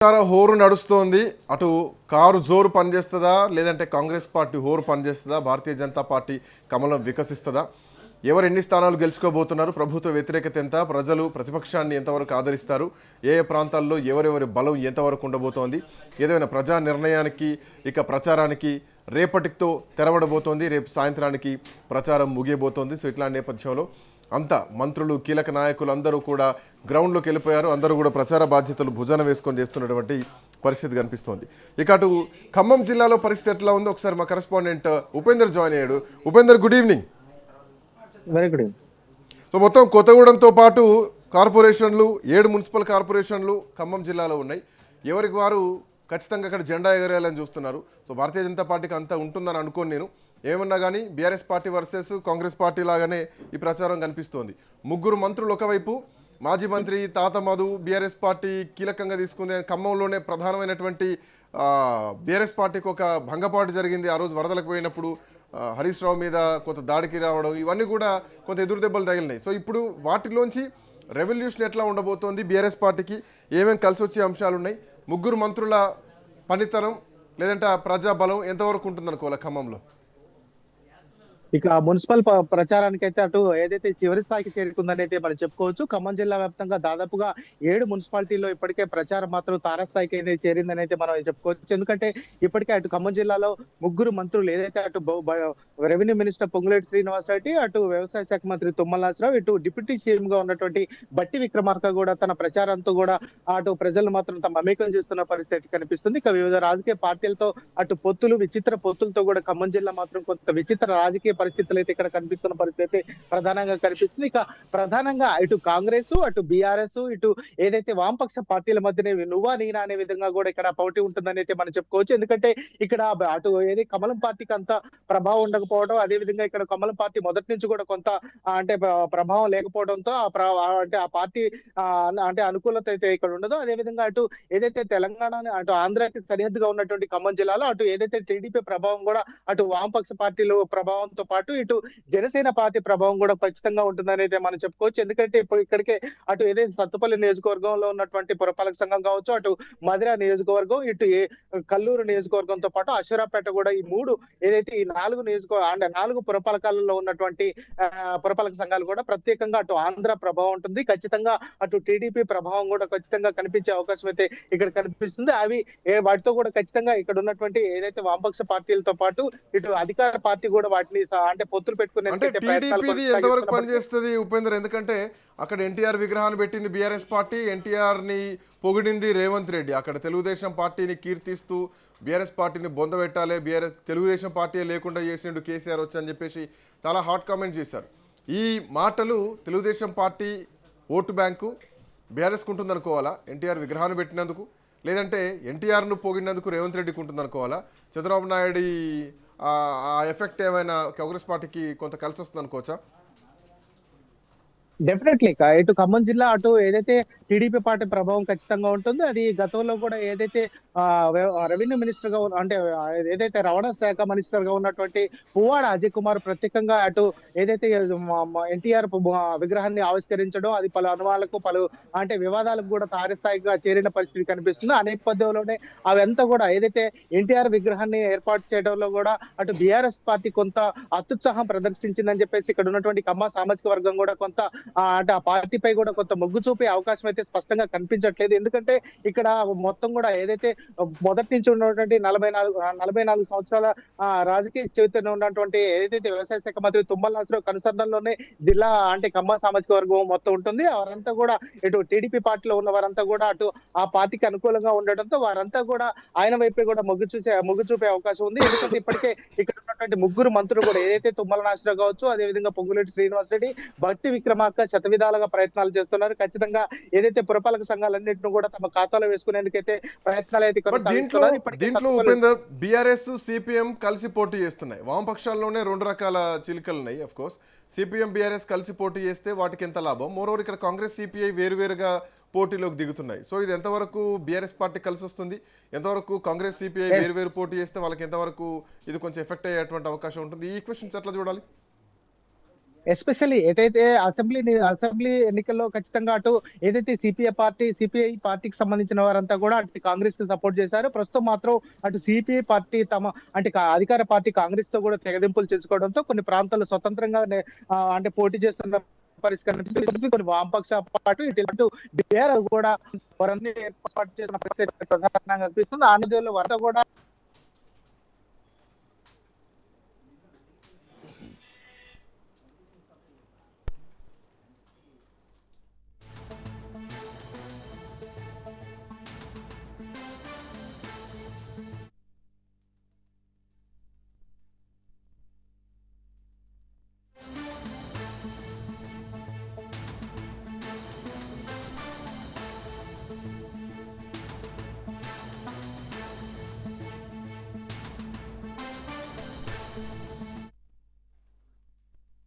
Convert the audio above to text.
ప్రచార హోరు నడుస్తోంది. అటు కారు జోరు పనిచేస్తుందా, లేదంటే కాంగ్రెస్ పార్టీ హోరు పనిచేస్తుందా, భారతీయ జనతా పార్టీ కమలం వికసిస్తుందా, ఎవరు ఎన్ని స్థానాలు గెలుచుకోబోతున్నారు, ప్రభుత్వ వ్యతిరేకత ఎంత, ప్రజలు ప్రతిపక్షాన్ని ఎంతవరకు ఆదరిస్తారు, ఏ ఏ ప్రాంతాల్లో ఎవరెవరి బలం ఎంతవరకు ఉండబోతోంది, ఏదైనా ప్రజా నిర్ణయానికి ఇక ప్రచారానికి రేపటితో తెరవడబోతోంది. రేపు సాయంత్రానికి ప్రచారం ముగియబోతోంది. సో ఇట్లాంటి నేపథ్యంలో అంతా మంత్రులు, కీలక నాయకులు అందరూ కూడా గ్రౌండ్లోకి వెళ్ళిపోయారు. అందరూ కూడా ప్రచార బాధ్యతలు భుజాన వేసుకొని చేస్తున్నటువంటి పరిస్థితి కనిపిస్తోంది. ఇక అటు ఖమ్మం జిల్లాలో పరిస్థితి ఎట్లా ఉందో ఒకసారి మా కరెస్పాండెంట్ ఉపేందర్ జాయిన్ అయ్యాడు. Upender, good evening. Very good evening. So మొత్తం కొత్తగూడెంతో పాటు కార్పొరేషన్లు 7 మున్సిపల్ కార్పొరేషన్లు ఖమ్మం జిల్లాలో ఉన్నాయి. ఎవరికి వారు ఖచ్చితంగా అక్కడ జెండా ఎగరేయాలని చూస్తున్నారు. సో భారతీయ జనతా పార్టీకి అంతా ఉంటుందని అనుకోని నేను ఏమన్నా కానీ BRS party versus Congress party లాగానే ఈ ప్రచారం కనిపిస్తోంది. 3 మంత్రులు ఒకవైపు, మాజీ మంత్రి తాత మధు బీఆర్ఎస్ పార్టీ కీలకంగా తీసుకుంది. ఖమ్మంలోనే ప్రధానమైనటువంటి బీఆర్ఎస్ పార్టీకి ఒక భంగపాటు జరిగింది. ఆ రోజు వరదలకు పోయినప్పుడు హరీష్ రావు మీద కొంత దాడికి రావడం, ఇవన్నీ కూడా కొంత ఎదురు దెబ్బలు తగిలినాయి. సో ఇప్పుడు వాటిలోంచి రెవల్యూషన్ ఎట్లా ఉండబోతోంది, బీఆర్ఎస్ పార్టీకి ఏమేమి కలిసి వచ్చే అంశాలు ఉన్నాయి, 3 మంత్రుల పనితనం లేదంటే ఆ ప్రజాబలం ఎంతవరకు ఉంటుందనుకోవాలి ఖమ్మంలో? ఇక మున్సిపల్ ప్రచారానికి అయితే అటు ఏదైతే చివరి స్థాయికి చేరుకుందని అయితే మనం చెప్పుకోవచ్చు. ఖమ్మం జిల్లా వ్యాప్తంగా దాదాపుగా 7 మున్సిపాలిటీల్లో ఇప్పటికే ప్రచారం మాత్రం తారాస్థాయికి అయితే చేరిందని అయితే మనం చెప్పుకోవచ్చు. ఎందుకంటే ఇప్పటికే అటు ఖమ్మం జిల్లాలో 3 మంత్రులు, ఏదైతే అటు రెవెన్యూ మినిస్టర్ పొంగులేటి శ్రీనివాసరెడ్డి, అటు వ్యవసాయ శాఖ మంత్రి తుమ్మల నాగేశ్వరరావు, ఇటు డిప్యూటీ సీఎం గా ఉన్నటువంటి బట్టి విక్రమార్క కూడా తన ప్రచారంతో కూడా అటు ప్రజలు మాత్రం తమ మమేకం చేస్తున్న పరిస్థితి కనిపిస్తుంది. ఇక వివిధ రాజకీయ పార్టీలతో అటు పొత్తులు, విచిత్ర పొత్తులతో కూడా ఖమ్మం జిల్లా మాత్రం కొంత విచిత్ర రాజకీయ పరిస్థితులు అయితే ఇక్కడ కనిపిస్తున్న పరిస్థితి ప్రధానంగా కనిపిస్తుంది. ఇక ప్రధానంగా ఇటు కాంగ్రెస్, అటు బీఆర్ఎస్, ఇటు ఏదైతే వామపక్ష పార్టీల మధ్యనే నువ్వా నేనా అనే విధంగా కూడా ఇక్కడ పోటీ ఉంటుందని అయితే మనం చెప్పుకోవచ్చు. ఎందుకంటే ఇక్కడ అటు ఏది కమలం పార్టీకి అంత ప్రభావం ఉండకపోవడం, అదే విధంగా ఇక్కడ కమలం పార్టీ మొదటి నుంచి కూడా కొంత అంటే ప్రభావం లేకపోవడంతో అంటే ఆ పార్టీ అంటే అనుకూలత అయితే ఇక్కడ ఉండదు. అదే విధంగా అటు ఏదైతే తెలంగాణ, అటు ఆంధ్రాకి సరిహద్దుగా ఉన్నటువంటి ఖమ్మం జిల్లాలో అటు ఏదైతే టీడీపీ ప్రభావం కూడా అటు వామపక్ష పార్టీలు ప్రభావంతో పాటు ఇటు జనసేన పార్టీ ప్రభావం కూడా ఖచ్చితంగా ఉంటుందని అయితే మనం చెప్పుకోవచ్చు. ఎందుకంటే ఇప్పుడు ఇక్కడికే అటు ఏదైతే సత్తుపల్లి నియోజకవర్గంలో ఉన్నటువంటి పురపాలక సంఘం కావచ్చు, అటు మధిర నియోజకవర్గం, ఇటు కల్లూరు నియోజకవర్గంతో పాటు అశ్వరాపేట కూడా, ఈ 3 ఏదైతే ఈ 4 పురపాలకాలలో ఉన్నటువంటి పురపాలక సంఘాలు కూడా ప్రత్యేకంగా అటు ఆంధ్ర ప్రభావం ఉంటుంది. ఖచ్చితంగా అటు టీడీపీ ప్రభావం కూడా ఖచ్చితంగా కనిపించే అవకాశం అయితే ఇక్కడ కనిపిస్తుంది. అవి వాటితో కూడా ఖచ్చితంగా ఇక్కడ ఉన్నటువంటి ఏదైతే వామపక్ష పార్టీలతో పాటు ఇటు అధికార పార్టీ కూడా వాటిని అంటే పొత్తులు పెట్టుకునే ఎంతవరకు పనిచేస్తుంది ఉపేందర్? ఎందుకంటే అక్కడ ఎన్టీఆర్ విగ్రహాన్ని పెట్టింది బీఆర్ఎస్ పార్టీ, ఎన్టీఆర్ ని పొగిడింది రేవంత్ రెడ్డి. అక్కడ తెలుగుదేశం పార్టీని కీర్తిస్తూ బీఆర్ఎస్ పార్టీని బొందబెట్టాలి, తెలుగుదేశం పార్టీ లేకుండా చేసిండు కేసీఆర్ వచ్చి అని చెప్పేసి చాలా హాట్ కామెంట్ చేశారు. ఈ మాటలు తెలుగుదేశం పార్టీ ఓటు బ్యాంకు బీఆర్ఎస్కి ఉంటుందనుకోవాలా ఎన్టీఆర్ విగ్రహాన్ని పెట్టినందుకు, లేదంటే ఎన్టీఆర్ను పొగిడినందుకు రేవంత్ రెడ్డికి ఉంటుందనుకోవాలా? చంద్రబాబు నాయుడు ఆ ఎఫెక్ట్ ఏమైనా కాంగ్రెస్ పార్టీకి కొంత కలిసి వస్తుంది అనుకోవచ్చా? డెఫినెట్లీ ఇటు ఖమ్మం జిల్లా అటు ఏదైతే టీడీపీ పార్టీ ప్రభావం ఖచ్చితంగా ఉంటుంది. అది గతంలో కూడా ఏదైతే రెవెన్యూ మినిస్టర్ గా అంటే ఏదైతే రవాణా శాఖ మినిస్టర్ గా ఉన్నటువంటి పువ్వాడ అజయ్ కుమార్ ప్రత్యేకంగా అటు ఏదైతే ఎన్టీఆర్ విగ్రహాన్ని ఆవిష్కరించడం, అది పలు అనుమానాలకు, పలు అంటే వివాదాలకు కూడా తారస్థాయిగా చేరిన పరిస్థితి కనిపిస్తుంది. ఆ నేపథ్యంలోనే అవంతా కూడా ఏదైతే ఎన్టీఆర్ విగ్రహాన్ని ఏర్పాటు చేయడంలో కూడా అటు బీఆర్ఎస్ పార్టీ కొంత అత్యుత్సాహం ప్రదర్శించిందని చెప్పేసి ఇక్కడ ఉన్నటువంటి కమ్మ సామాజిక వర్గం కూడా కొంత అంటే ఆ పార్టీపై కూడా కొంత మొగ్గు చూపే అవకాశం అయితే స్పష్టంగా కనిపించట్లేదు. ఎందుకంటే ఇక్కడ మొత్తం కూడా ఏదైతే మొదటి నుంచి ఉన్నటువంటి 44 సంవత్సరాల రాజకీయ చరిత్ర ఉన్నటువంటి ఏదైతే వ్యవసాయ శాఖ మంత్రి తుమ్మల నాగేశ్వరరావు కనుసరణలోనే జిల్లా అంటే కమ్మ సామాజిక వర్గం మొత్తం ఉంటుంది. వారంతా కూడా ఇటు టీడీపీ పార్టీలో ఉన్న వారంతా కూడా అటు ఆ పార్టీకి అనుకూలంగా ఉండడంతో వారంతా కూడా ఆయన వైపే కూడా మొగ్గు చూపే అవకాశం ఉంది. ఎందుకంటే ఇప్పటికే ఇక్కడ ఉన్నటువంటి 3 మంత్రులు కూడా ఏదైతే తుమ్మల నాగేశ్వరరావు కావచ్చు, అదేవిధంగా పొంగులేటి శ్రీనివాసరెడ్డి, బట్టి విక్రమార్క శతవిధాలుగా ప్రయత్నాలు చేస్తున్నారు. ఖచ్చితంగా ఏదైతే పురపాలక సంఘాలన్నింటినీ కూడా తమ ఖాతాలో వేసుకునేందుకైతే ప్రయత్నాలు అయితే దీంట్లో ఉపేందర్ బీఆర్ఎస్ సిపిఎం కలిసి పోటీ చేస్తున్నాయి. వామపక్షాల్లోనే 2 రకాల చిలుకలు ఉన్నాయి. అఫ్ కోర్స్ సిపిఎం బీఆర్ఎస్ కలిసి పోటీ చేస్తే వాటికి ఎంత లాభం? మోరోవర్ ఇక్కడ కాంగ్రెస్ సిపిఐ వేరువేరుగా పోటీలోకి దిగుతున్నాయి. సో ఇది ఎంతవరకు బీఆర్ఎస్ పార్టీ కలిసి వస్తుంది, ఎంతవరకు కాంగ్రెస్ సిపిఐ వేరువేరు పోటీ చేస్తే వాళ్ళకి ఎంతవరకు ఇది కొంచెం ఎఫెక్ట్ అయ్యేటువంటి అవకాశం ఉంటుంది? ఈ క్వశ్చన్స్ ఎట్లా చూడాలి? ఎస్పెషల్లీ ఏదైతే అసెంబ్లీ ఎన్నికల్లో ఖచ్చితంగా అటు ఏదైతే సిపిఐ పార్టీకి సంబంధించిన వారంతా కూడా అటు కాంగ్రెస్ కి సపోర్ట్ చేశారు. ప్రస్తుతం మాత్రం అటు సిపిఐ పార్టీ అంటే అధికార పార్టీ కాంగ్రెస్ తో కూడా తెగదింపులు చేసుకోవడంతో కొన్ని ప్రాంతాల్లో స్వతంత్రంగా అంటే పోటీ చేస్తున్న పరిస్థితి కనిపిస్తుంది. కొన్ని వామపక్ష పాటు ఇటు బీఆర్ కూడా వారన్నీ ఏర్పాటు చేసిన పరిస్థితి ప్రధానంగా కనిపిస్తుంది. ఆ నేపథ్యంలో వరద కూడా